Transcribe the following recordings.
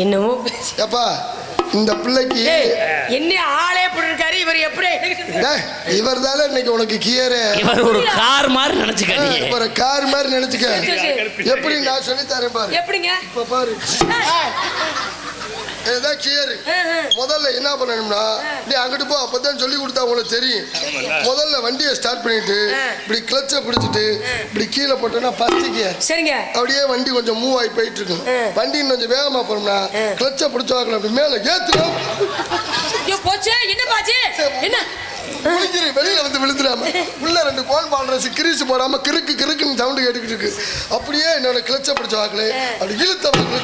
என்னமோ எப்பா இந்த பிள்ளைக்கு என்ன ஆளே இப்படி இருக்காரு. இவர் எப்படி இவர் தானே இன்னைக்கு உனக்கு கியரு. இவர் ஒரு கார் மாதிரி நினைச்சுக்க. ஒரு கார் மாதிரி நினைச்சுக்க. எப்படி நான் சொல்லி தரேன் பாரு. எப்படிங்க இப்ப பாரு. இதுதான் கியரு. முதல்ல என்ன பண்ணணும்னா நீ அங்கிட்டு போ, அப்பதான் சொல்லி கொடுத்தா உங்களுக்கு தெரியும். முதல்ல வண்டியை ஸ்டார்ட் பண்ணிட்டு இப்படி கிளச்சை பிடிச்சிட்டு இப்படி கீழே போட்டோம்னா ஃபர்ஸ்ட் கியர். சரிங்க. அப்படியே வண்டி கொஞ்சம் மூவ் ஆகி போயிட்டு இருக்கும். வண்டி கொஞ்சம் வேகமா போனோம்னா கிளச்சை பிடிச்சாங்க அப்படி மேல ஏத்துறோம். போச்சு என்ன பாச்சு என்ன வெளியில வந்து விழுந்துடாம உள்ள 2 கோன் பால்ரஸ் கிரீஸ் போடாம கிறுக்கு கிறுக்குன்னு சவுண்ட் கேட்டுக்கிட்டு இருக்கு. அப்படியே என்னோட கிளச்சை பிடிச்ச வாக்குல அப்படி இழுத்தவங்க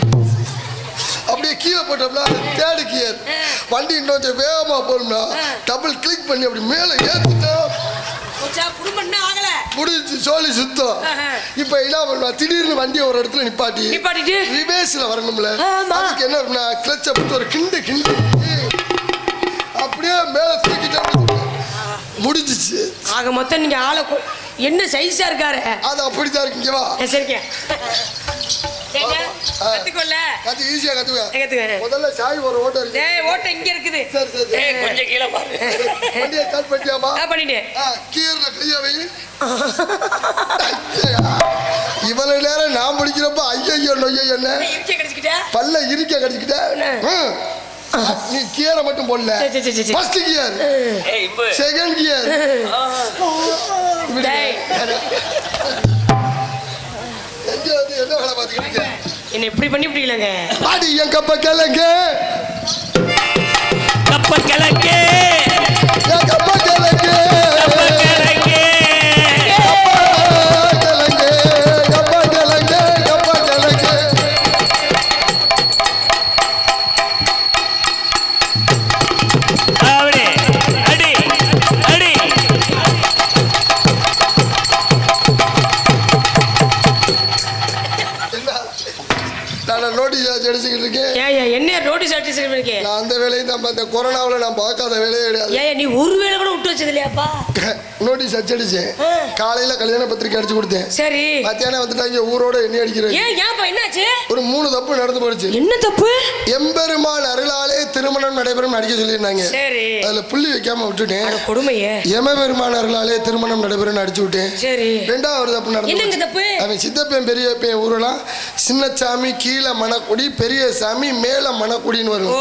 அப்படியே கீழே போட்டோம்னா தேர்ட் கியர். வண்டி இன்னும் வேகமா போனோம்னா டபுள் கிளிக் பண்ணி அப்படி மேல ஏத்திட்டோம். முடிஞ்சு சோழி சுத்தம். இப்ப என்ன பண்ணுவா, திடீர்னு வண்டியை ஒரு இடத்துல நிப்பாட்டிட்டு ரிவேஸ்ல வரணும்ல. அதுக்கு என்ன பண்ணா கிளச்சை பிடிச்சி ஒரு கிண்டு கிண்டு அப்படியே மேல தூக்கிட்டோம். முடிஞ்சிச்சு. ஆக மொத்தம் நீங்க ஆளை என்ன சைஸா இருக்காரு. அது அப்படித்தான் இருக்குங்க. வா சரிங்க. கத்துக்கொள்ள கத்து ஈஸியா கத்துக்க. முதல்ல சாய் ஒரு ஓட்டை இருக்கு. ஓட்டை இங்க இருக்குது. சரி சரி. கொஞ்சம் கீழே பாரு. வண்டியை ஸ்டார்ட் பண்ணியாமா? பண்ணிட்டேன். கீர்ல கைய வை. இவ்வளவு நேரம் நான் முடிக்கிறப்ப ஐயோ நொய்யோ என்ன இருக்க கடிச்சிட்டா பல்ல இருக்க கடிச்சிட்டா. நீ கியரை மட்டும் போடல. First gear, second gear. என்ன வேலை பாத்துக்கிட்டீங்க? என்ன இப்படி பண்ணி பிடிக்கலங்க. பாடி என் கப்ப கிழங்க கப்ப கிழங்க கப்ப கிழங்க அந்த வேலையை நம்ம இந்த கொரோனாவுல நான் பார்க்காத வேலையே கிடையாது. நீ ஒரு வேலை கூட விட்டு வச்சது இல்லையாப்பா? நோட்டீஸ் அடிச்சேன். காலையில கல்யாண பத்திரிக்கை அடிச்சு கொடுத்தேன். சரி. மத்தியானம் வந்துட்டாங்க ஊரோட எண்ணெய் அடிக்கிறேன். என்னாச்சு? ஒரு 3 தப்பு நடந்து போயிடுச்சு. என்ன தப்பு? எம்பெருமான் அருளாலே திருமணம் நடைபெறும் அடிக்க சொல்லியிருந்தாங்க. சரி. அதுல புள்ளி வைக்காம விட்டுட்டேன். கொடுமையே. எமபெருமான் அருளாலே திருமணம் நடைபெறும் அடிச்சு விட்டேன். சரி. 2வது தப்பு நடந்து தப்பு. அவன் சித்தப்பன் பெரியப்பன் ஊரெல்லாம் சின்னசாமி கீழே மணக்குடி, பெரிய சாமி மேல மணக்குடின்னு வரும்.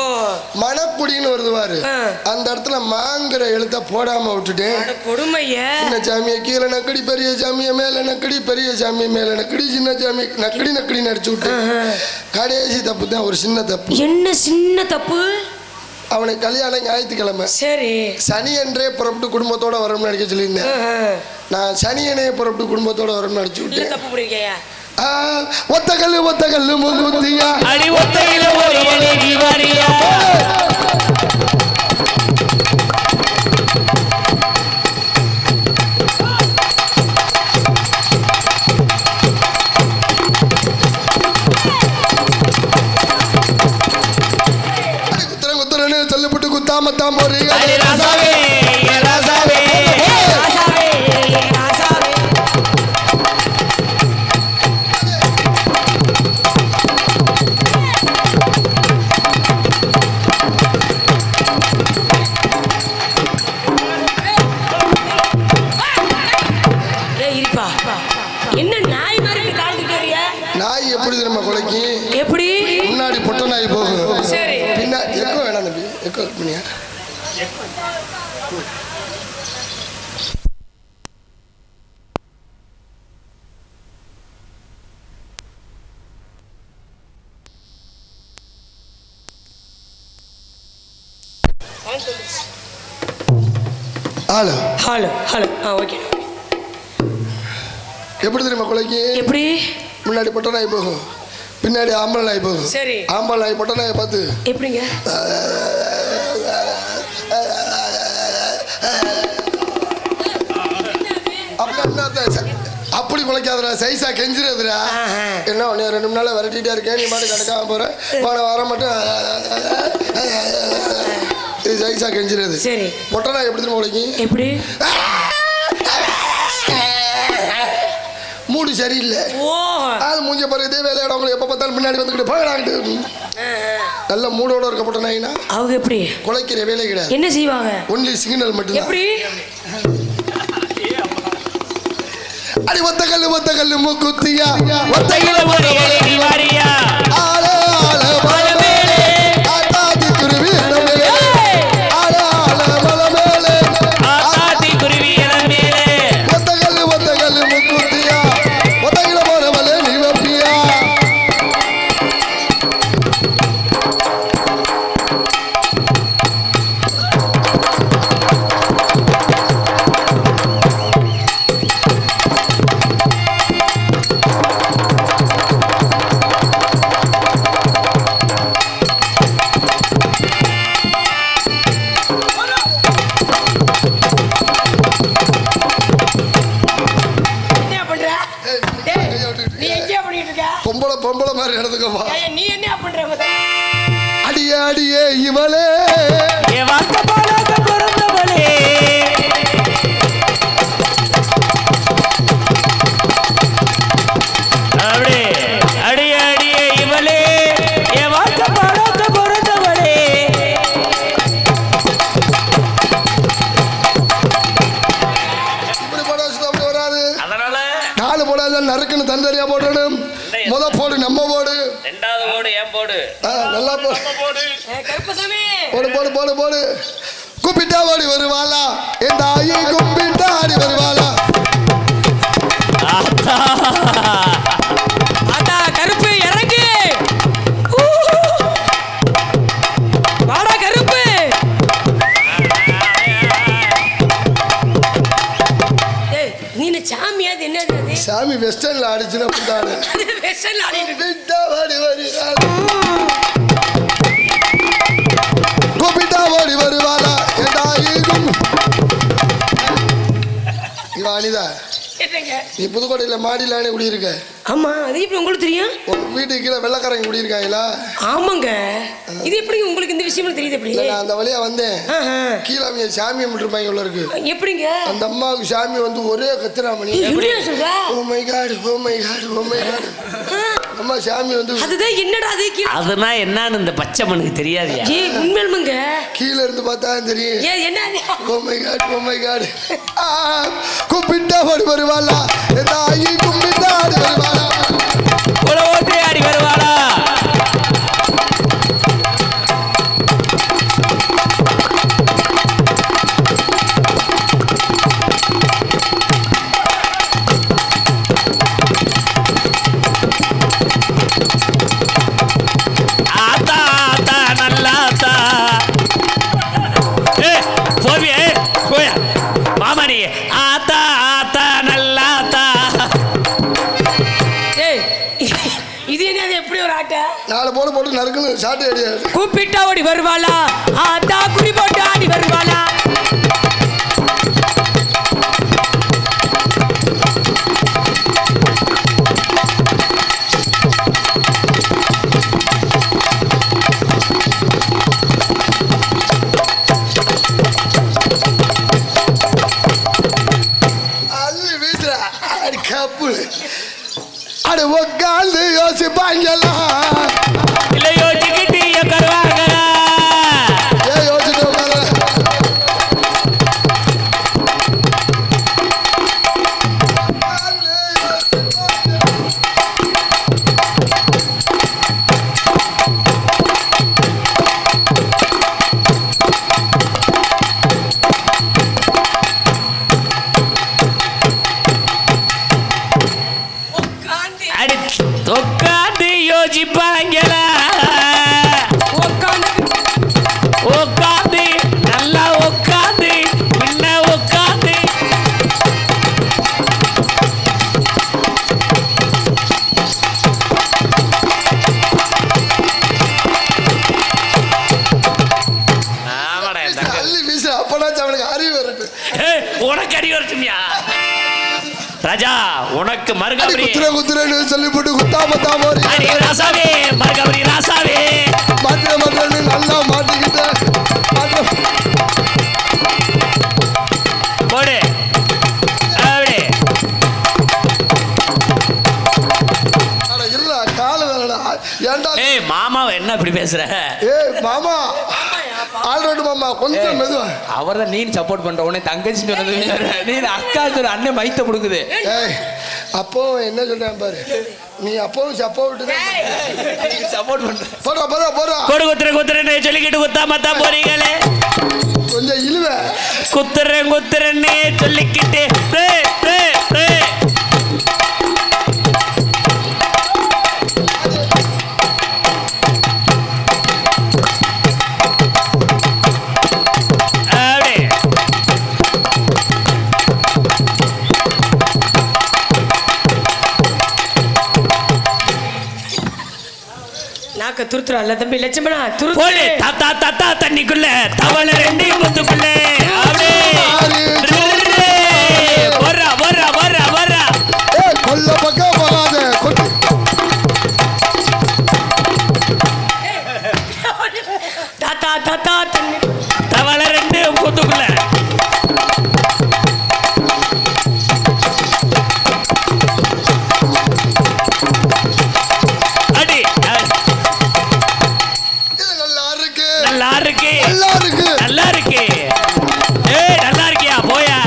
மணக்குடின்னு வருது பாரு. அந்த இடத்துல மாங்கிற எழுத்த போடாம விட்டுட்டேன். சின்ன சாமியை கீழே நக்கடி, பெரிய சாமியை மேல நக்கடி, பெரிய சாமியை மேல நக்கடி, சின்ன சாமி நக்கடி நக்கடி நடிச்சு விட்டு கடைசி தப்பு தான் ஒரு சின்ன தப்பு. என்ன சின்ன தப்பு? அவனுக்கு கல்யாணம் ஞாயிற்றுக்கிழமை. சரி. சனி என்றே புறப்பட்டு குடும்பத்தோட வரணும்னு நடிக்க சொல்லியிருந்தேன். நான் சனியனே புறப்பட்டு குடும்பத்தோட வரணும்னு நடிச்சு விட்டேன். தப்பு பிடிக்கையா? ஒத்த கல்லு முகுத்தியா அடி ஒத்தையில ஒரு எலி வாரியா. குத்துறன்னு சொல்லப்பட்டு குத்தாமத்தான் போறீங்க. என்ன நாய் மாதிரி காலத்துக்கு நாய் எப்படி தெரியுமா கொலைக்கு? எப்படி? முன்னாடி பொட்ட நாய் போகும். சரி. பின்னாடி எக்கோ வேணாம் தம்பி. எக்கோ பண்ணியா? Hello hello hello. ஓகே. எப்படி தெரியுமா கொலைக்கு? எப்படி? முன்னாடி பொட்ட நாய் போகும், பின்னாடி ஆம்பளை நாய் போகும். சரி. ஆம்பளை நாய் பொட்ட நாயை பார்த்து எப்படிங்க? அப்படி குலைக்காதரா, சைஸா கெஞ்சிரதுரா. என்ன ஒன்று 2 மணி நாள் விரட்டிகிட்டே இருக்கேன், நீ மாட்டு கிடக்காம போற, வர மட்டும் இது சைஸா கெஞ்சிரது. சரி. பொட்ட நாய் எப்படி தெரியுமா குலைக்கு? எப்படி? மூடு சரியில்லை. அது மூஞ்ச பாரு. இதே வேலையோட அவங்களை எப்போ பார்த்தாலும் முன்னாடி வந்துக்கிட்டு போயிடாங்கிட்டு நல்ல மூடோட இருக்கப்பட்ட நாயினா அவங்க எப்படி குலைக்கிற வேலை கிடையாது. என்ன செய்வாங்க? ஒன்லி சிக்னல் மட்டும். எப்படி? அடி ஒத்த கல்லு மூக்குத்தியா ஒத்தையில ஒரு இளநீ வாரியா ஆள ஆள மலமேலே ஆத்தாதி குருவி இளமேலே ஆள ஆள மலமேலே ஆத்தாதி குருவி இளமேலே ஒத்த கல்லு மூக்குத்தியா ஒத்தையில போறவளே நீ வப்பியா. பொம்பளை மாதிரி நடந்துக்கப்பா. நீ என்ன பண்ற? அடியே அடியே இவளே பிறந்தவளே அப்படியே அடியே அடியே இவளே என் வாழ்க்கை பாடாத பிறந்தவளே. இப்படி போட வச்சு அப்படி வராது. அதனால 4 போடாத நறுக்குன்னு தந்தரியா போடணும். முத போடு நம்ம போடு. ரெண்டாவது போடு ஏன் போடு நல்லா போடு. கருப்பசாமி போடு கூப்பிட்டா ஓடி வருவாளா என் தாயி கும்பிட்டா ஆடி வருவாளா. ஆத்தா கருப்பு இறங்கு வாடா கருப்பு. நீ சாமியா? என்னது சாமி வெஸ்டர்ன்ல ஆடிச்சுன்னா புண்டாடு வெஸ்டர்ன்ல ஆடிட்டு கூப்பிட்டா ஓடி வருவாளா என் தாயி இவன் அனிதா. நீ புதுக்கோட்டையில மாடியிலானே குடியிருக்க. ஆமா, அது எப்படி உங்களுக்கு தெரியும்? வீட்டுக்கு கீழே வெள்ளக்காரங்க குடியிருக்காங்களா? ஆமாங்க. இது எப்படி உங்களுக்கு இந்த விஷயம் தெரியுது? எப்படி நான் அந்த வழியா வந்தேன். கீழே அவங்க சாமி இருப்பாங்க உள்ள இருக்கு. எப்படிங்க? அந்த அம்மாவுக்கு சாமி வந்து ஒரே கத்திராமணி. Oh my god oh my god oh my god. அம்மா சாமி வந்து அதுதான் என்னடா அது? அதுனா என்னன்னு இந்த பச்சை மனுக்கு தெரியாதியா? உண்மையிலுமங்க கீழே இருந்து பார்த்தா தெரியும். என்ன? Oh my god oh my god. கூப்பிட்டா ஓடி வருவாளா தாயி கும்பிட்டா ஆடி வருவாளா ஓடி ஆடி வருவாளா. மாமாடி ஆத்தா ஆத்தா நல்லாத்தா. இது என்ன? எப்படி ஒரு ஆட்டை 4 போட்டு நறுக்குன்னு சாட்டு அடியாது. கூப்பிட்டா ஓடி வருவாளா ஆத்தா குறி போட்டு ஆடி வருவாளா. அட உட்காந்து யோசிப்பாங்களா இல்ல யோசிக்கிட்டு கருவாங்களா யோசிச்சு உட்காந்து யோசிப்பாங்களா உட்காந்து நல்லா உட்காந்து பின்ன உட்காந்து அள்ளி வீச அப்பனாச்சும் அவனுக்கு அறிவு வரட்டு. உனக்கு அறிவு வரட்டுமியா ராஜா? உனக்கு மறுகபடி குத்துறேன்னு சொல்லி போட்டு குத்தாமத்தா போறீ ராசாவே. மறுகபடி ராசாவே மாற்றேன்னு நல்லா மாட்டிக்கிட்ட போடு அப்படி இல்ல கால வேணா ஏன்டா மாமாவை என்ன இப்படி இப்படி பேசுற? மாமா ஆல்ரெடி மாமா கொஞ்சம் மெதுவா. அவர் தான் நீ சப்போர்ட் பண்ற உடனே தங்கச்சி சொன்னது நீ அக்கா சொல்ற அண்ணன் மைத்த கொடுக்குது. அப்போ என்ன சொல்றேன் பாரு, நீ அப்பவும் சப்போர்ட் சப்போர்ட் பண்ற. போடா போடா போடா. கொடு குத்துறேன்னு சொல்லிக்கிட்டு குத்தாமத்தா போறீங்களே. கொஞ்சம் இழுவ. குத்துறேன்னு சொல்லிக்கிட்டு துருத்துறா தம்பி லட்சுமணா போடு. தாத்தா தாத்தா தண்ணிக்குள்ள தவளை ரெண்டு முத்துக்குள்ள வர்றா வர்றா வர்றா வர்றா. கொல்ல பக்கம் போகாத. தாத்தா தாத்தா தண்ணி தவளை ரெண்டு முத்துக்குள்ள. நல்லா இருக்கு. நல்லா இருக்கியா? போயா.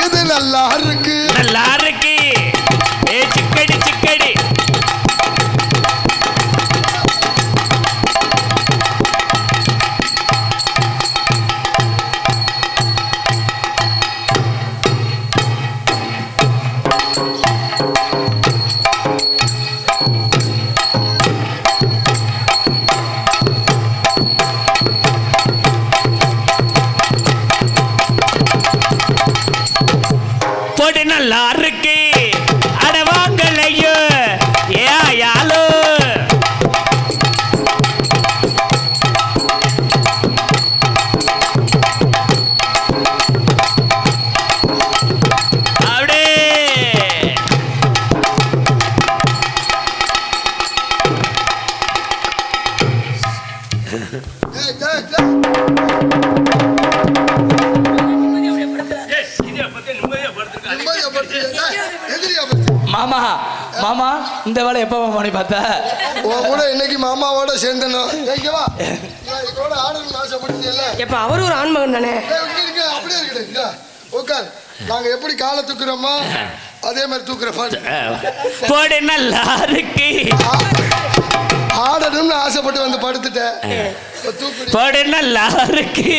இது நல்லா இருக்கு. நல்லா இருக்கு. சிக்கடி சிக்கடி. போடு நல்லா இருக்கு. அட வாங்கலையோ யாலோ. அப்படியே மாமா மாமா இந்த வேலை எப்ப மாமா நீ பார்த்த? கூட இன்னைக்கு மாமாவோட சேர்ந்தனோ. எப்ப அவரு ஒரு ஆண்மகன் தானே. அப்படியே இருக்கு. உட்கார். நாங்க எப்படி காலை தூக்குறோமோ அதே மாதிரி தூக்குற பாட்டு. போடு நல்லா இருக்கு. ஆடணும்னு ஆசைப்பட்டு வந்து படுத்துட்டேன். போடு நல்லா இருக்கு.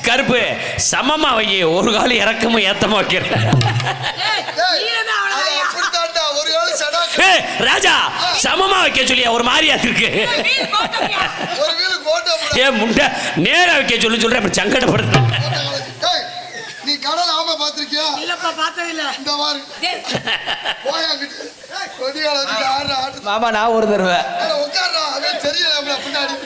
கருப்பு சமமா வையே. ஒரு கால இறக்கமும் ஏத்தமா வைக்கிற ராஜா. சமமா வைக்க சொல்லியா? ஒரு மாதிரியா இருக்கு. முண்டை நேரா வைக்க சொல்ற சங்கடப்படுத்த. நீ கடல் ஆமை பாத்திருக்கியா? இல்லப்பா பார்த்தது இல்ல. இந்த மாதிரி மாமா நான் ஒரு தடவை உட்கார்றா. தெரியல பின்னாடி.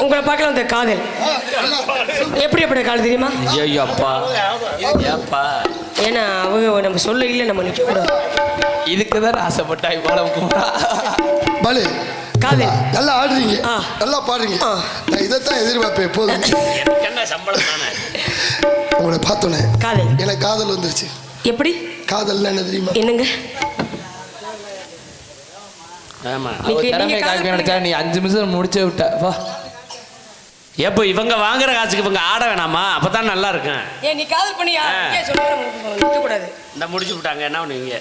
உங்களை பார்க்கலாம். இந்த காதல் எப்படி காதல் தெரியுமா? ஏன்னா அவங்க நம்ம சொல்ல இல்லை, நம்ம நிற்க கூடாது. இதுக்குதான் ஆசைப்பட்டா இவ்வளவு பலே காதல். நல்லா ஆடுறீங்க, நல்லா பாடுறீங்க. நான் இதைத்தான் எதிர்பார்ப்பேன் எப்போதும். உங்களை பார்த்தோன்னே காதல் எனக்கு காதல் வந்துருச்சு. எப்படி காதல் என்ன தெரியுமா? என்னங்க? நினைச்சா நீ 5 நிமிஷம் முடிச்சே விட்ட. வா எப்போ இவங்க வாங்குற காசுக்கு இவங்க ஆட வேணாமா? அப்பதான் நல்லா இருக்கும். நீ காதல் பண்ணியா? சொல்ல கூடாது. இந்த முடிச்சு விட்டாங்க. என்ன பண்ணுவீங்க?